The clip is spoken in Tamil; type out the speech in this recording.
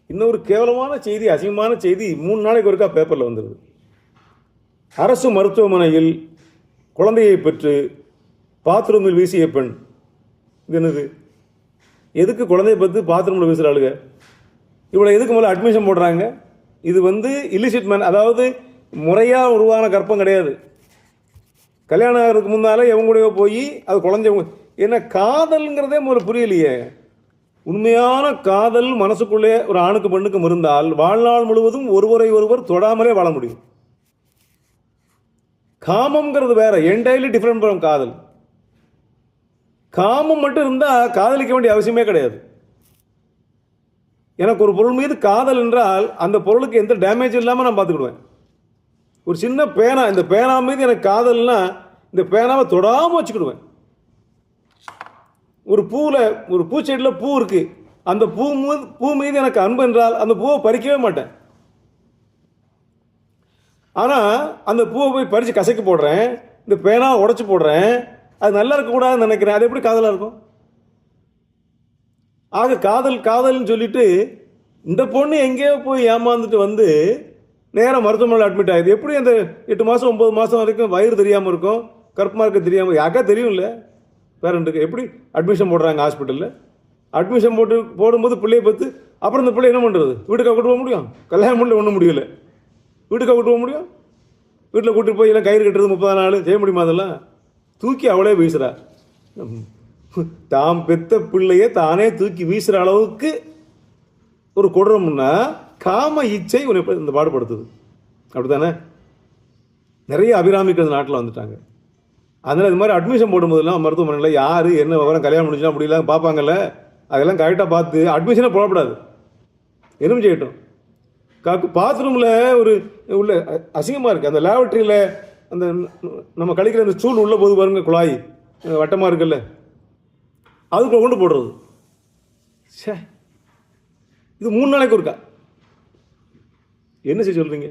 இன்னொரு கேவலமான செய்தி, அசிங்கமான செய்தி 3 நாளைக்கு ஒருக்கா பேப்பரில் வந்துடுது. அரசு மருத்துவமனையில் குழந்தையை பெற்று பாத்ரூமில் வீசிய பெண். இது என்னது? எதுக்கு குழந்தையை பெற்று பாத்ரூமில் வீசுகிறாளுங்க? இவ்வளோ எதுக்கு முதல்ல அட்மிஷன் போடுறாங்க? இது இல்லிசிட் மேன், அதாவது முறையாக உருவான கற்பம் கிடையாது. கல்யாணம் ஆகிறதுக்கு முன்னாலே எவங்க கூடயோ போய் அது குழந்தைங்க என்ன காதல்ங்கிறதே முதல்ல புரியலையே. உண்மையான காதல் மனசுக்குள்ளே ஒரு ஆணுக்கு பெண்ணுக்கும் இருந்தால் வாழ்நாள் முழுவதும் ஒருவரை ஒருவர் தொடாமலே வாழ முடியும். காமம்ங்கிறது வேற, என்டையர்லி டிஃப்ரெண்ட் ஃப்ரம் காதல். காமம் மட்டும் இருந்தால் காதலிக்க வேண்டிய அவசியமே கிடையாது. எனக்கு ஒரு பொருள் மீது காதல் என்றால் அந்த பொருளுக்கு எந்த டேமேஜ் இல்லாமல் நான் பார்த்துக்கிடுவேன். ஒரு சின்ன பேனா, இந்த பேனா மீது எனக்கு காதல்னா இந்த பேனாவை தொடாமல் வச்சுக்கிடுவேன். ஒரு பூவில், ஒரு பூச்செடியில் பூ இருக்குது, அந்த பூ மீது எனக்கு அன்பு என்றால் அந்த பூவை பறிக்கவே மாட்டேன். ஆனால் அந்த பூவை போய் பறித்து கசக்கி போடுறேன், இந்த பேனாவை உடச்சி போடுறேன், அது நல்லா இருக்கக்கூடாதுன்னு நினைக்கிறேன். அது எப்படி காதலாக இருக்கும்? ஆக காதல்னு சொல்லிட்டு இந்த பொண்ணு எங்கேயோ போய் ஏமாந்துட்டு நேராக மருத்துவமனையில் அட்மிட் ஆகுது. எப்படி அந்த 8 மாதம் 9 மாதம் வரைக்கும் வயிறு தெரியாமல் இருக்கும், கற்பமாக இருக்க தெரியாமல், யாருக்கா தெரியும் இல்லை பேரண்ட்டுக்கு? எப்படி அட்மிஷன் போடுறாங்க ஹாஸ்பிட்டலில்? அட்மிஷன் போடும்போது பிள்ளையை பார்த்து அப்புறம் இந்த பிள்ளை என்ன பண்ணுறது? வீட்டுக்காக கூட்டு போக முடியும்? கல்யாணம் பண்ணி ஒன்றும் முடியலை, வீட்டுக்காக கூட்டு போக முடியும்? வீட்டில் கூட்டிட்டு போய் எல்லாம் கயிறு கட்டுறது 30 நாள் செய்ய முடியுமா? அதெல்லாம் தூக்கி அவளே வீசுகிறா. தாம் பெத்த பிள்ளையை தானே தூக்கி வீசுகிற அளவுக்கு ஒரு கொடூரம்னா காம இச்சை உன்னை இந்த பாடுபடுத்துது. அப்படி தானே? நிறைய அபிராமிக்கிறது நாட்டில் வந்துட்டாங்க. அதனால் இது மாதிரி அட்மிஷன் போடும்போதெல்லாம் மருத்துவமனையில் யார் என்ன விவரம், கல்யாணம் முடிஞ்சுனா முடியல பார்ப்பாங்கல்ல, அதெல்லாம் கரெக்டாக பார்த்து அட்மிஷனை போடக்கூடாது. எதுவும் செய்யட்டும். பாத்ரூமில் உள்ள அசிங்கமாக இருக்குது. அந்த லேபரட்டரியில் அந்த நம்ம கழிக்கிற அந்த ஸ்டூல் உள்ளே போது பாருங்க, குழாய் வட்டமாக இருக்குல்ல, அதுக்குள்ள கொண்டு போடுறது. சே, இது 3 நாளைக்கு ஒருக்கா. என்ன செய்ய சொல்கிறீங்க?